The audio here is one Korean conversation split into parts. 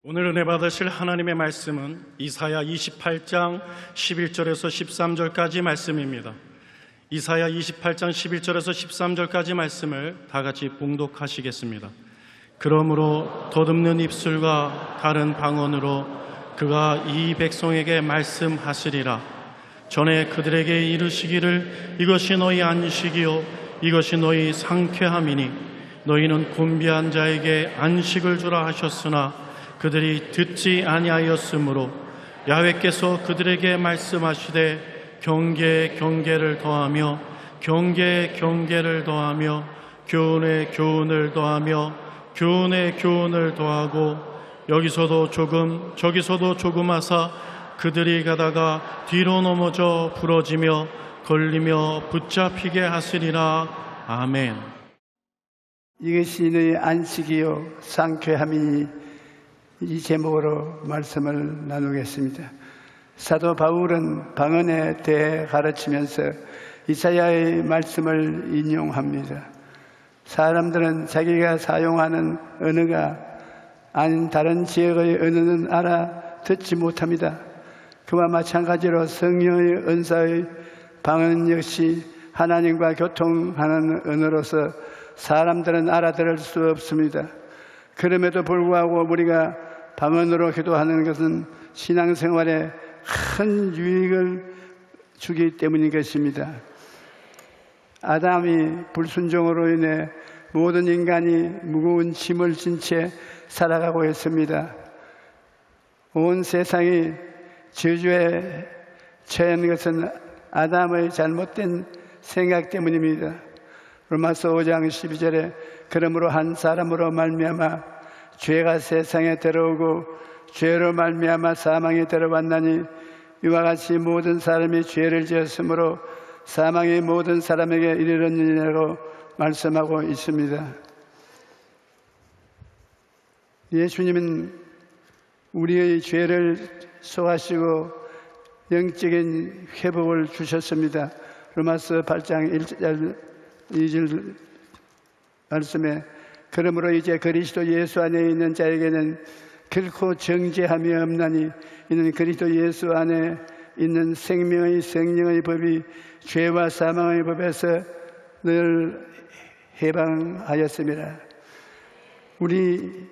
오늘 은혜 받으실 하나님의 말씀은 이사야 28장 11절에서 13절까지 말씀입니다. 이사야 28장 11절에서 13절까지 말씀을 다 같이 봉독하시겠습니다. 그러므로 덧없는 입술과 다른 방언으로 그가 이 백성에게 말씀하시리라. 전에 그들에게 이르시기를 이것이 너희 안식이요 이것이 너희 상쾌함이니 너희는 곤비한 자에게 안식을 주라 하셨으나 그들이 듣지 아니하였으므로 야훼께서 그들에게 말씀하시되 경계에 경계를 더하며 경계에 경계를 더하며 교훈에 교훈을 더하며 교훈에 교훈을 더하고 여기서도 조금 저기서도 조금 하사 그들이 가다가 뒤로 넘어져 부러지며 걸리며 붙잡히게 하시리라. 아멘. 이것이 너희 안식이요 상쾌함이니 이 제목으로 말씀을 나누겠습니다. 사도 바울은 방언에 대해 가르치면서 이사야의 말씀을 인용합니다. 사람들은 자기가 사용하는 언어가 아닌 다른 지역의 언어는 알아듣지 못합니다. 그와 마찬가지로 성령의 은사의 방언 역시 하나님과 교통하는 언어로서 사람들은 알아들을 수 없습니다. 그럼에도 불구하고 우리가 방언으로 기도하는 것은 신앙생활에 큰 유익을 주기 때문인 것입니다. 아담이 불순종으로 인해 모든 인간이 무거운 짐을 진 채 살아가고 있습니다. 온 세상이 저주에 처한 것은 아담의 잘못된 생각 때문입니다. 로마서 5장 12절에 그러므로 한 사람으로 말미암아 죄가 세상에 들어오고 죄로 말미암아 사망이 들어왔나니 이와 같이 모든 사람이 죄를 지었으므로 사망이 모든 사람에게 이르렀느니라고 말씀하고 있습니다. 예수님은 우리의 죄를 소화하시고 영적인 회복을 주셨습니다. 로마서 8장 1절 2절 말씀에 그러므로 이제 그리스도 예수 안에 있는 자에게는 결코 정죄함이 없나니 이는 그리스도 예수 안에 있는 생명의 성령의 법이 죄와 사망의 법에서 늘 해방하였습니다. 우리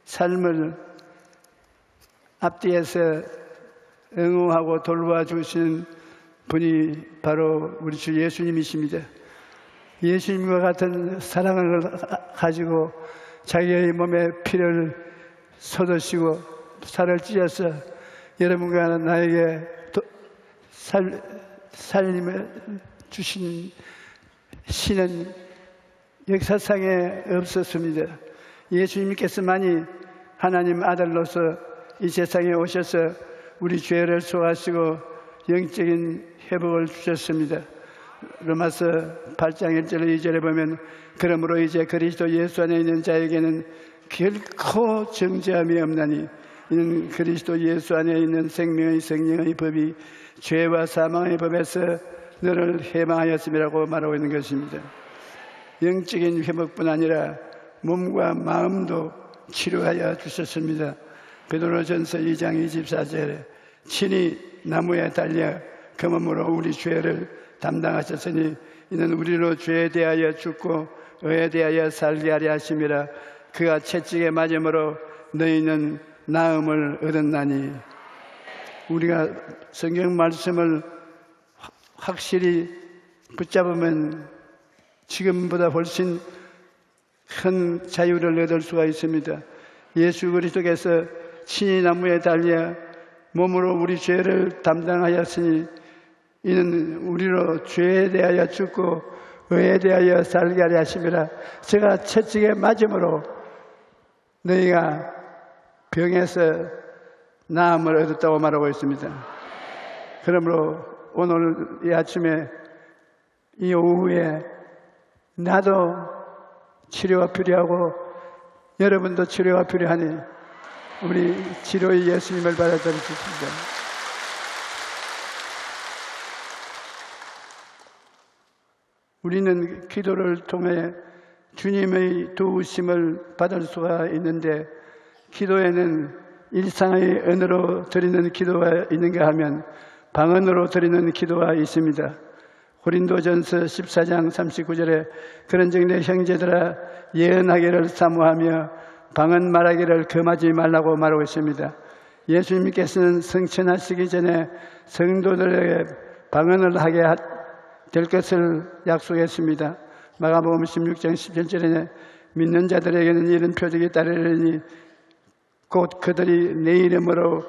삶을 앞뒤에서 응원하고 돌봐주신 분이 바로 우리 주 예수님이십니다. 예수님과 같은 사랑을 가지고 자기의 몸에 피를 쏟으시고 살을 찢어서 여러분과 나에게 살림을 주신 신은 역사상에 없었습니다. 예수님께서만이 하나님 아들로서 이 세상에 오셔서 우리 죄를 소화하시고 영적인 회복을 주셨습니다. 로마서 8장 1절 2절에 보면 그러므로 이제 그리스도 예수 안에 있는 자에게는 결코 정죄함이 없나니 이는 그리스도 예수 안에 있는 생명의 성령의 법이 죄와 사망의 법에서 너를 해방하였음이라고 말하고 있는 것입니다. 영적인 회복뿐 아니라 몸과 마음도 치료하여 주셨습니다. 베드로전서 2장 24절에 친히 나무에 달려 그 몸으로 우리 죄를 담당하셨으니 이는 우리로 죄에 대하여 죽고 의에 대하여 살게 하려 하심이라. 그가 채찍에 맞음으로 너희는 나음을 얻었나니. 우리가 성경 말씀을 확실히 붙잡으면 지금보다 훨씬 큰 자유를 얻을 수가 있습니다. 예수 그리스도께서 친히 나무에 달려 몸으로 우리 죄를 담당하였으니 이는 우리로 죄에 대하여 죽고 의에 대하여 살게 하려 하심이라. 제가 채찍에 맞음으로 너희가 병에서 나음을 얻었다고 말하고 있습니다. 그러므로 오늘 이 아침에 이 오후에 나도 치료가 필요하고 여러분도 치료가 필요하니 우리 치료의 예수님을 받아들이십시다. 우리는 기도를 통해 주님의 도우심을 받을 수가 있는데 기도에는 일상의 언어로 드리는 기도가 있는가 하면 방언으로 드리는 기도가 있습니다. 고린도전서 14장 39절에 그런즉 내 형제들아 예언하기를 사모하며 방언 말하기를 금하지 말라고 말하고 있습니다. 예수님께서는 승천하시기 전에 성도들에게 방언을 하게 될 것을 약속했습니다. 마가복음 16장 17절에 믿는 자들에게는 이런 표적이 따르리니 곧 그들이 내 이름으로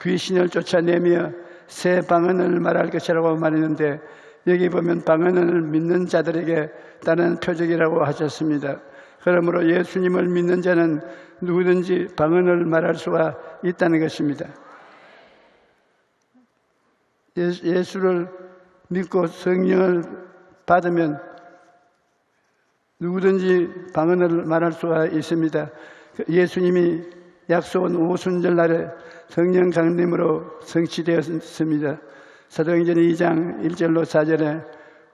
귀신을 쫓아내며 새 방언을 말할 것이라고 말했는데, 여기 보면 방언을 믿는 자들에게 따르는 표적이라고 하셨습니다. 그러므로 예수님을 믿는 자는 누구든지 방언을 말할 수가 있다는 것입니다. 예수를 믿고 성령을 받으면 누구든지 방언을 말할 수가 있습니다. 예수님이 약속은 오순절 날에 성령 강림으로 성취되었습니다. 사도행전 2장 1절로 4절에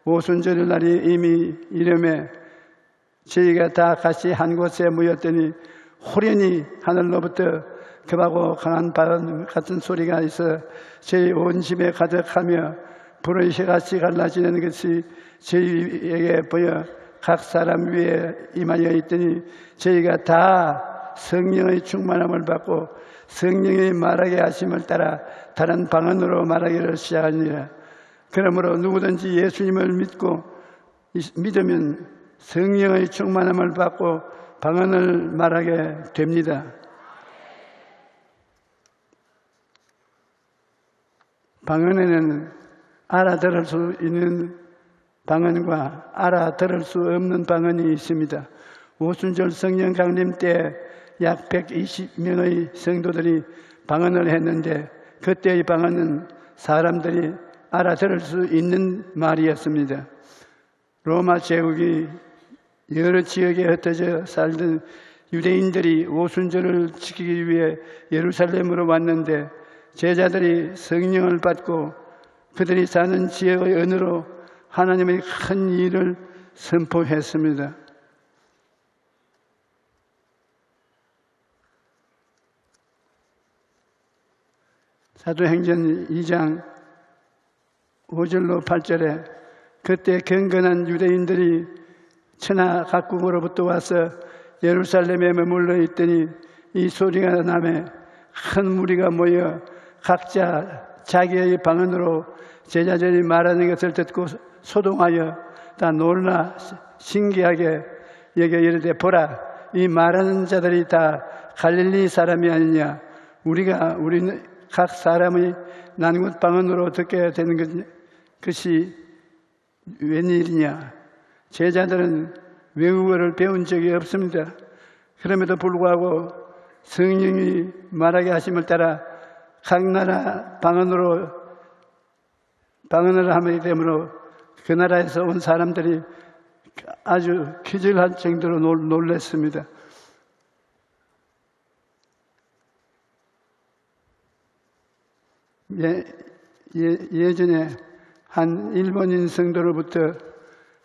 오순절 날이 이미 이름에 저희가 다 같이 한 곳에 모였더니 호련히 하늘로부터 급하고 강한 바람 같은 소리가 있어 저희 온 집에 가득하며 불의 혀같이 갈라지는 것이 저희에게 보여 각 사람 위에 임하여 있더니 저희가 다 성령의 충만함을 받고 성령이 말하게 하심을 따라 다른 방언으로 말하기를 시작하니라. 그러므로 누구든지 예수님을 믿으면 성령의 충만함을 받고 방언을 말하게 됩니다. 방언에는 알아들을 수 있는 방언과 알아들을 수 없는 방언이 있습니다. 오순절 성령 강림 때 약 120명의 성도들이 방언을 했는데 그때의 방언은 사람들이 알아들을 수 있는 말이었습니다. 로마 제국이 여러 지역에 흩어져 살던 유대인들이 오순절을 지키기 위해 예루살렘으로 왔는데 제자들이 성령을 받고 그들이 사는 지역의 언어로 하나님의 큰 일을 선포했습니다. 사도행전 2장 5절로 8절에 그때 경건한 유대인들이 천하 각국으로부터 와서 예루살렘에 머물러 있더니 이 소리가 나매 큰 무리가 모여 각자 자기의 방언으로 제자들이 말하는 것을 듣고 소동하여 다 놀라 신기하게 여겨 이르되 보라, 이 말하는 자들이 다 갈릴리 사람이 아니냐. 우리는 각 사람의 난곳 방언으로 듣게 되는 것이 웬일이냐. 제자들은 외국어를 배운 적이 없습니다. 그럼에도 불구하고 성령이 말하게 하심을 따라 각 나라 방언을 하게 되므로 그 나라에서 온 사람들이 아주 기절할 정도로 놀랐습니다. 예전에 한 일본인 성도로부터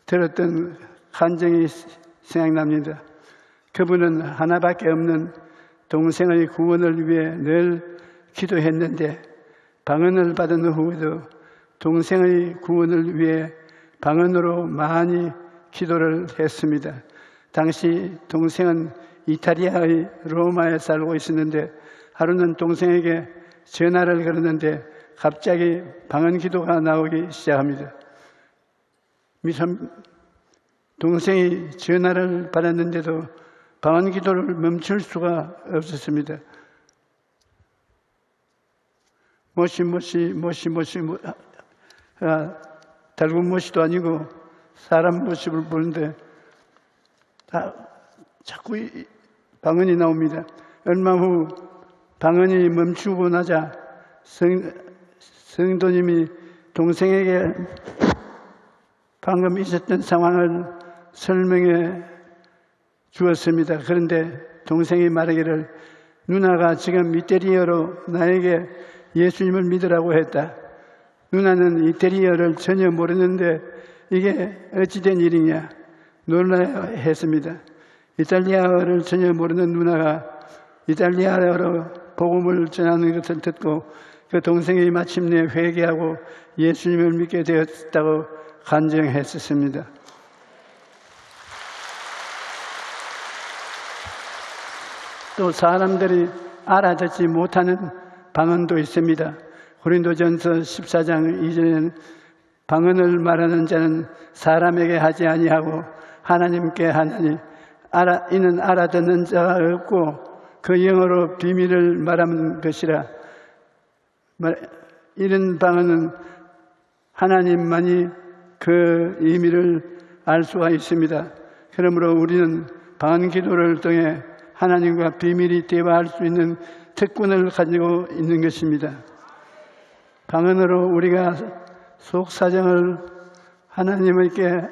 들었던 간증이 생각납니다. 그분은 하나밖에 없는 동생의 구원을 위해 늘 기도했는데 방언을 받은 후에도 동생의 구원을 위해 방언으로 많이 기도를 했습니다. 당시 동생은 이탈리아의 로마에 살고 있었는데 하루는 동생에게 전화를 걸었는데 갑자기 방언 기도가 나오기 시작합니다. 동생이 전화를 받았는데도 방언 기도를 멈출 수가 없었습니다. 모시모시 달군 모시도 아니고 사람 모습을 보는데 자꾸 방언이 나옵니다. 얼마 후 방언이 멈추고 나자 성도님이 동생에게 방금 있었던 상황을 설명해 주었습니다. 그런데 동생이 말하기를 누나가 지금 이태리어로 나에게 예수님을 믿으라고 했다. 누나는 이태리어를 전혀 모르는데 이게 어찌된 일이냐 놀라야 했습니다. 이탈리아어를 전혀 모르는 누나가 이탈리아어로 복음을 전하는 것을 듣고 그 동생이 마침내 회개하고 예수님을 믿게 되었다고 간증했었습니다. 또 사람들이 알아듣지 못하는 방언도 있습니다. 고린도전서 14장 2절에는 방언을 말하는 자는 사람에게 하지 아니하고 하나님께 하나니 이는 알아듣는 자가 없고 그 영어로 비밀을 말하는 것이라. 이런 방언은 하나님만이 그 의미를 알 수가 있습니다. 그러므로 우리는 방언 기도를 통해 하나님과 비밀이 대화할 수 있는 특권을 가지고 있는 것입니다. 방언으로 우리가 속사정을 하나님께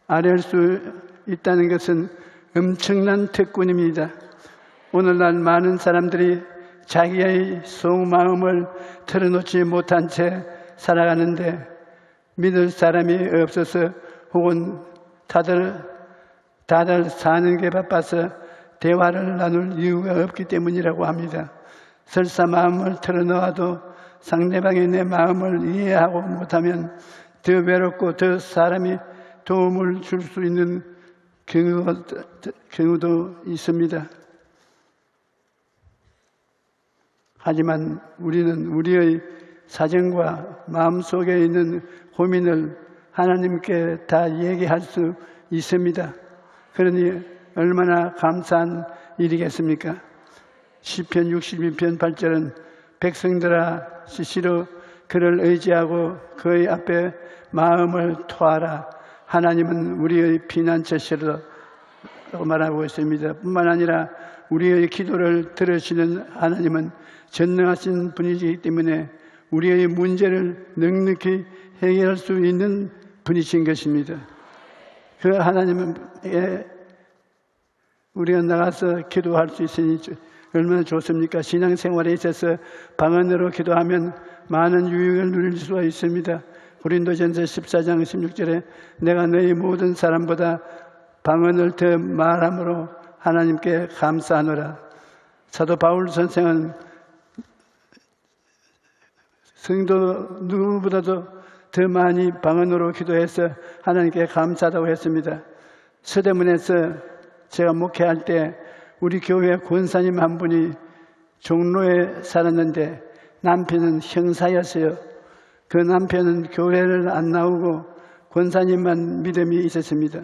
아뢰할 수 있다는 것은 엄청난 특권입니다. 오늘날 많은 사람들이 자기의 속마음을 털어놓지 못한 채 살아가는데 믿을 사람이 없어서 혹은 다들 사는 게 바빠서 대화를 나눌 이유가 없기 때문이라고 합니다. 설사 마음을 털어놓아도 상대방이 내 마음을 이해하고 못하면 더 외롭고 더 사람이 도움을 줄 수 있는 경우도 있습니다. 하지만 우리는 우리의 사정과 마음속에 있는 고민을 하나님께 다 얘기할 수 있습니다. 그러니 얼마나 감사한 일이겠습니까? 시편 62편 8절은 백성들아 시시로 그를 의지하고 그의 앞에 마음을 토하라. 하나님은 우리의 피난처시라고 말하고 있습니다. 뿐만 아니라 우리의 기도를 들으시는 하나님은 전능하신 분이시기 때문에 우리의 문제를 넉넉히 해결할 수 있는 분이신 것입니다. 그 하나님께 우리가 나가서 기도할 수 있으니 얼마나 좋습니까? 신앙생활에 있어서 방언으로 기도하면 많은 유익을 누릴 수가 있습니다. 고린도전서 14장 16절에 내가 너희 모든 사람보다 방언을 더 말함으로 하나님께 감사하노라. 사도 바울 선생은 성도 누구보다도 더 많이 방언으로 기도해서 하나님께 감사하다고 했습니다. 서대문에서 제가 목회할 때 우리 교회 권사님 한 분이 종로에 살았는데 남편은 형사였어요. 그 남편은 교회를 안 나오고 권사님만 믿음이 있었습니다.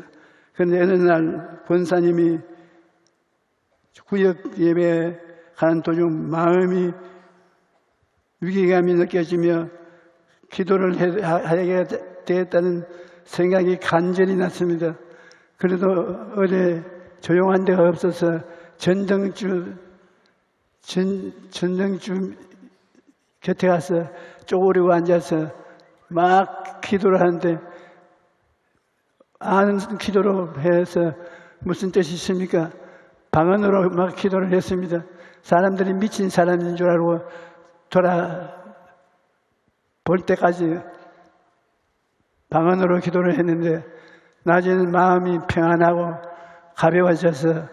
그런데 어느 날 권사님이 구역 예배에 가는 도중 마음이 위기감이 느껴지며 기도를 하게 되었다는 생각이 간절히 났습니다. 그래도 어제 조용한 데가 없어서 전등주 곁에 가서 쪼그리고 앉아서 막 기도를 하는데 아는 기도로 해서 무슨 뜻이 있습니까? 방언으로 막 기도를 했습니다. 사람들이 미친 사람인 줄 알고 돌아볼 때까지 방언으로 기도를 했는데 낮에는 마음이 평안하고 가벼워져서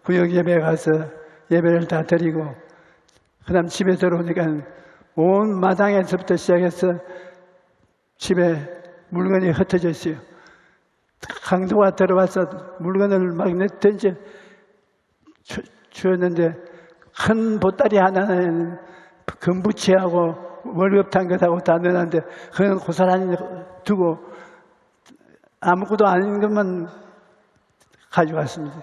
구역 예배에 가서 예배를 다 드리고 그 다음 집에 들어오니까 온 마당에서부터 시작해서 집에 물건이 흩어져 있어요. 강도가 들어와서 물건을 막 던져 주었는데 큰 보따리 하나는 금부치하고 월급탄 것하고 다 넣었는데 그건 고스란히 두고 아무것도 아닌 것만 가져왔습니다.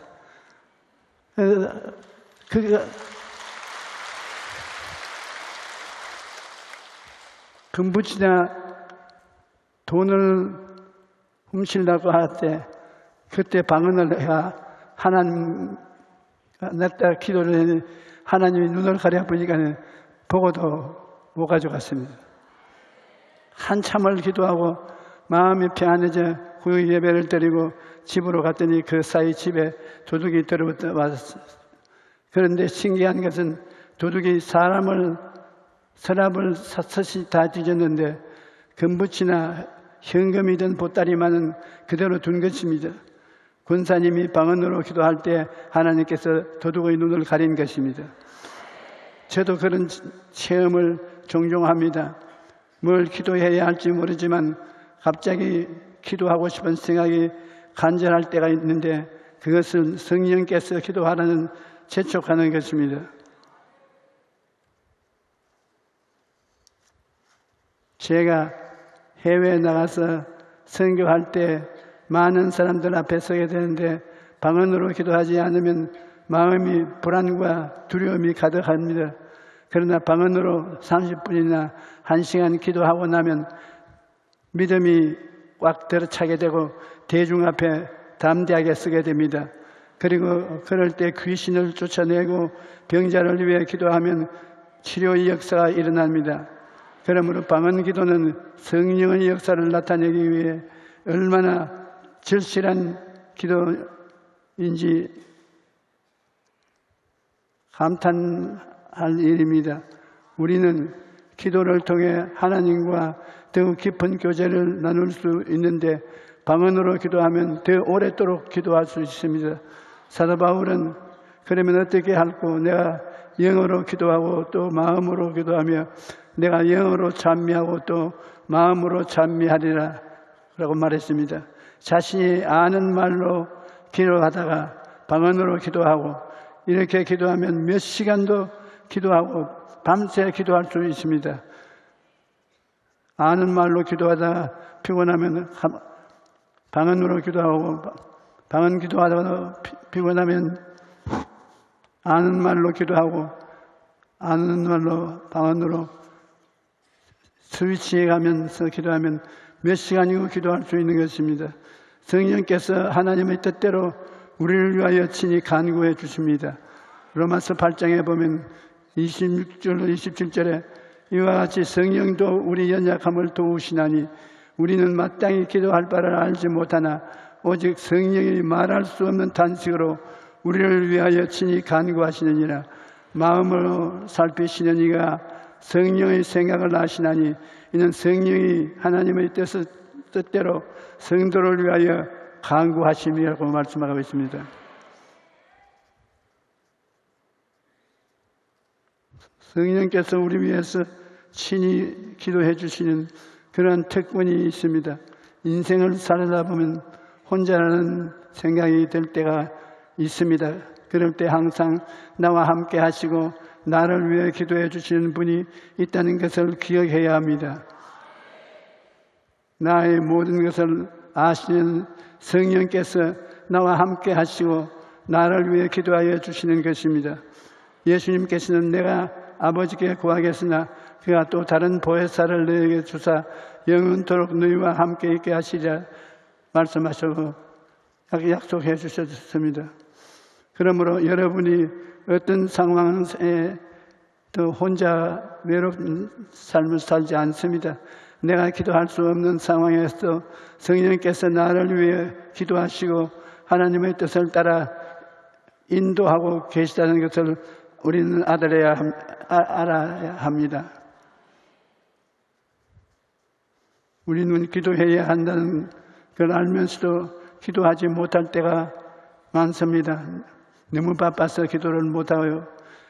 금부치나 돈을 훔치려고 할 때 그때 방언을 해야 하나님 냈다 기도를 했는데 하나님이 눈을 가려보니까 보고도 못 가져갔습니다. 한참을 기도하고 마음이 평안해져 구역 예배를 드리고 집으로 갔더니 그 사이 집에 도둑이 들어왔어요. 그런데 신기한 것은 도둑이 서랍을 샅샅이 다 뒤졌는데 금부치나 현금이든 보따리만은 그대로 둔 것입니다. 권사님이 방언으로 기도할 때 하나님께서 도둑의 눈을 가린 것입니다. 저도 그런 체험을 종종 합니다. 뭘 기도해야 할지 모르지만 갑자기 기도하고 싶은 생각이 간절할 때가 있는데 그것은 성령께서 기도하라는 재촉하는 것입니다. 제가 해외에 나가서 선교할 때 많은 사람들 앞에 서게 되는데 방언으로 기도하지 않으면 마음이 불안과 두려움이 가득합니다. 그러나 방언으로 30분이나 1시간 기도하고 나면 믿음이 꽉 들어차게 되고 대중 앞에 담대하게 서게 됩니다. 그리고 그럴 때 귀신을 쫓아내고 병자를 위해 기도하면 치료의 역사가 일어납니다. 그러므로 방언 기도는 성령의 역사를 나타내기 위해 얼마나 절실한 기도인지 감탄할 일입니다. 우리는 기도를 통해 하나님과 더욱 깊은 교제를 나눌 수 있는데 방언으로 기도하면 더 오랫도록 기도할 수 있습니다. 사도 바울은 그러면 어떻게 할꼬? 내가 영어로 기도하고 또 마음으로 기도하며 내가 영어로 찬미하고 또 마음으로 찬미하리라 라고 말했습니다. 자신이 아는 말로 기도하다가 방언으로 기도하고 이렇게 기도하면 몇 시간도 기도하고 밤새 기도할 수 있습니다. 아는 말로 기도하다가 피곤하면 방언으로 기도하고 방언 기도하다가 피곤하면 아는 말로 기도하고 아는 말로 방언으로 스위치해 가면서 기도하면 몇 시간이고 기도할 수 있는 것입니다. 성령께서 하나님의 뜻대로 우리를 위하여 친히 간구해 주십니다. 로마서 8장에 보면 26절 27절에 이와 같이 성령도 우리 연약함을 도우시나니 우리는 마땅히 기도할 바를 알지 못하나 오직 성령이 말할 수 없는 탄식으로 우리를 위하여 친히 간구하시느니라. 마음으로 살피시는 이가 성령의 생각을 아시나니 이는 성령이 하나님의 뜻대로 성도를 위하여 간구하심이라고 말씀하고 있습니다. 성령께서 우리 위해서 친히 기도해 주시는 그런 특권이 있습니다. 인생을 살다 보면 혼자라는 생각이 들 때가 있습니다. 그럴 때 항상 나와 함께 하시고 나를 위해 기도해 주시는 분이 있다는 것을 기억해야 합니다. 나의 모든 것을 아시는 성령께서 나와 함께 하시고 나를 위해 기도하여 주시는 것입니다. 예수님께서는 내가 아버지께 구하겠으나 그가 또 다른 보혜사를 너에게 주사 영원토록 너희와 함께 있게 하시리라 말씀하시고 약속해 주셨습니다. 그러므로 여러분이 어떤 상황에 또 혼자 외롭은 삶을 살지 않습니다. 내가 기도할 수 없는 상황에서 성령께서 나를 위해 기도하시고 하나님의 뜻을 따라 인도하고 계시다는 것을 우리는 알아야 합니다. 우리는 기도해야 한다는 걸 알면서도 기도하지 못할 때가 많습니다. 너무 바빠서 기도를 못하고요.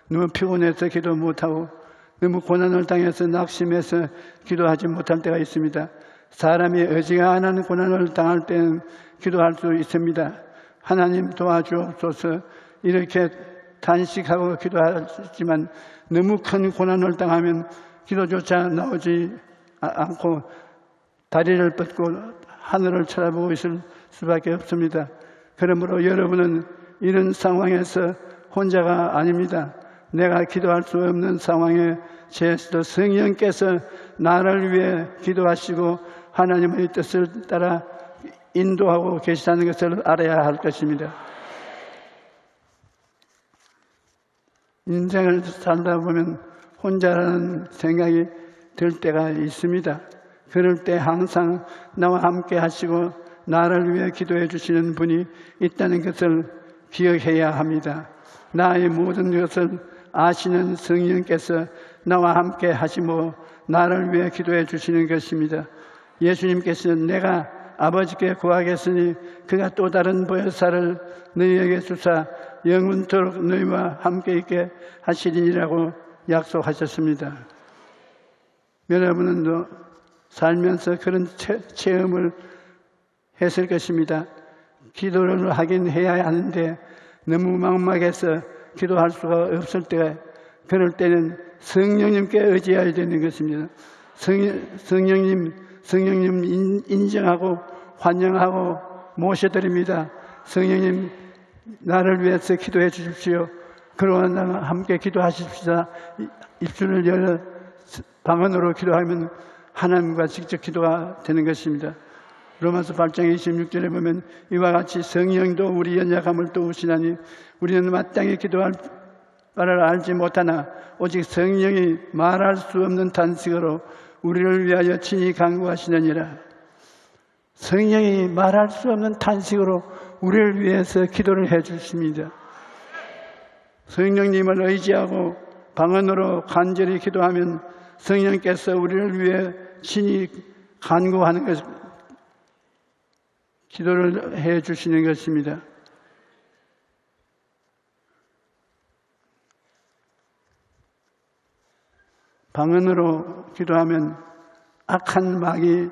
너무 피곤해서 기도 못하고 너무 고난을 당해서 낙심해서 기도하지 못할 때가 있습니다. 사람이 어지간한 고난을 당할 때는 기도할 수 있습니다. 하나님 도와주옵소서 이렇게 단식하고 기도하지만 너무 큰 고난을 당하면 기도조차 나오지 않고 다리를 뻗고 하늘을 쳐다보고 있을 수밖에 없습니다. 그러므로 여러분은 이런 상황에서 혼자가 아닙니다. 내가 기도할 수 없는 상황에 제스도 성령께서 나를 위해 기도하시고 하나님의 뜻을 따라 인도하고 계시다는 것을 알아야 할 것입니다. 인생을 살다 보면 혼자라는 생각이 들 때가 있습니다. 그럴 때 항상 나와 함께 하시고 나를 위해 기도해 주시는 분이 있다는 것을 기억해야 합니다. 나의 모든 것을 아시는 성령께서 나와 함께 하시고 나를 위해 기도해 주시는 것입니다. 예수님께서는 내가 아버지께 구하겠으니 그가 또 다른 보혜사를 너희에게 주사 영원토록 너희와 함께 있게 하시리라고 약속하셨습니다. 여러분은 또 살면서 그런 체험을 했을 것입니다. 기도를 하긴 해야 하는데 너무 막막해서 기도할 수가 없을 때, 그럴 때는 성령님께 의지해야 되는 것입니다. 성령님 인정하고 환영하고 모셔드립니다. 성령님, 나를 위해서 기도해 주십시오. 그러나 나와 함께 기도하십시다. 입술을 열어 방언으로 기도하면 하나님과 직접 기도가 되는 것입니다. 로마서 8장 26절에 보면 이와 같이 성령도 우리 연약함을 도우시나니 우리는 마땅히 기도할 바를 알지 못하나 오직 성령이 말할 수 없는 탄식으로 우리를 위하여 친히 간구하시느니라. 성령이 말할 수 없는 탄식으로 우리를 위해서 기도를 해 주십니다. 성령님을 의지하고 방언으로 간절히 기도하면 성령께서 우리를 위해 친히 간구하는 것, 기도를 해 주시는 것입니다. 방언으로 기도하면 악한 마귀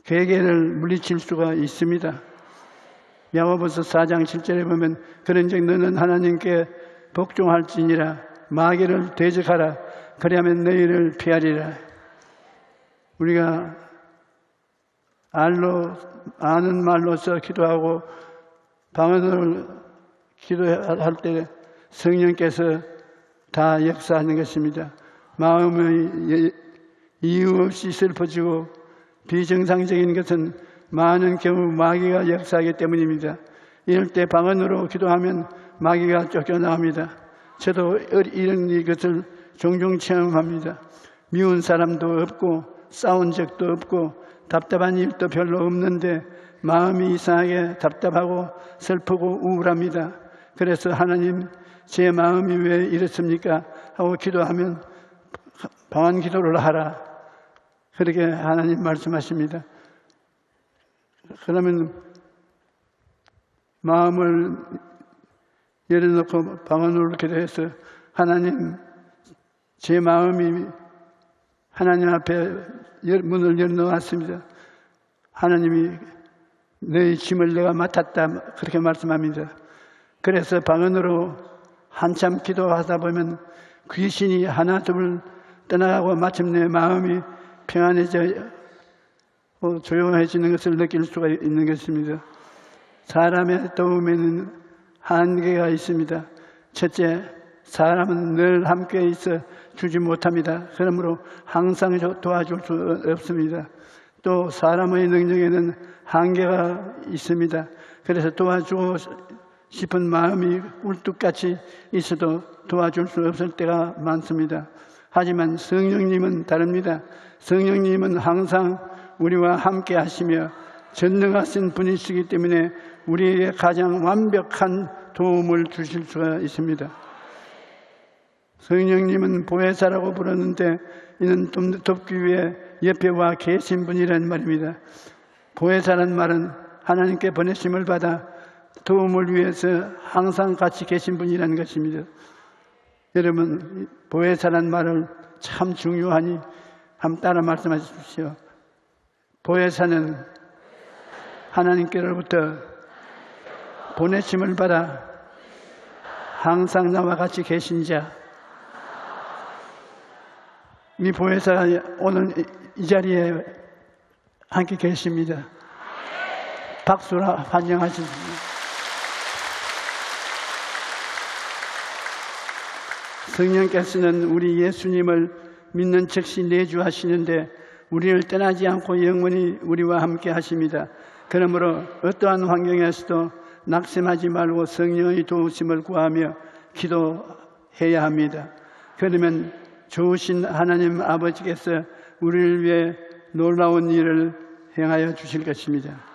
괴계를 물리칠 수가 있습니다. 야고보서 4장 7절에 보면 그런즉 너는 하나님께 복종할지니라 마귀를 대적하라 그리하면 너희를 피하리라. 우리가 아는 말로서 기도하고 방언으로 기도할 때 성령께서 다 역사하는 것입니다. 마음이 이유 없이 슬퍼지고 비정상적인 것은 많은 경우 마귀가 역사하기 때문입니다. 이럴 때 방언으로 기도하면 마귀가 쫓겨나옵니다. 저도 이런 것을 종종 체험합니다. 미운 사람도 없고 싸운 적도 없고 답답한 일도 별로 없는데 마음이 이상하게 답답하고 슬프고 우울합니다. 그래서 하나님, 제 마음이 왜 이렇습니까? 하고 기도하면 방언 기도를 하라. 그렇게 하나님 말씀하십니다. 그러면 마음을 열어놓고 방언으로 기도해서 하나님, 제 마음이 하나님 앞에 문을 열어놓았습니다. 하나님이 너희 짐을 내가 맡았다. 그렇게 말씀합니다. 그래서 방언으로 한참 기도하다 보면 귀신이 하나 둘 떠나가고 마침내 마음이 평안해져 조용해지는 것을 느낄 수가 있는 것입니다. 사람의 도움에는 한계가 있습니다. 첫째, 사람은 늘 함께 있어 주지 못합니다. 그러므로 항상 도와줄 수 없습니다. 또 사람의 능력에는 한계가 있습니다. 그래서 도와주고 싶은 마음이 꿀뚝같이 있어도 도와줄 수 없을 때가 많습니다. 하지만 성령님은 다릅니다. 성령님은 항상 우리와 함께 하시며 전능하신 분이시기 때문에 우리에게 가장 완벽한 도움을 주실 수가 있습니다. 성령님은 보혜사라고 부르는데 이는 좀 돕기 위해 옆에 와 계신 분이라는 말입니다. 보혜사라는 말은 하나님께 보내심을 받아 도움을 위해서 항상 같이 계신 분이라는 것입니다. 여러분, 보혜사라는 말을 참 중요하니 한번 따라 말씀하십시오. 보혜사는 하나님께로부터 보내심을 받아 항상 나와 같이 계신 자. 이 보혜사가 오늘 이 자리에 함께 계십니다. 박수로 환영하십니다. 성령께서는 우리 예수님을 믿는 즉시 내주하시는데 우리를 떠나지 않고 영원히 우리와 함께 하십니다. 그러므로 어떠한 환경에서도 낙심하지 말고 성령의 도우심을 구하며 기도해야 합니다. 그러면 좋으신 하나님 아버지께서 우리를 위해 놀라운 일을 행하여 주실 것입니다.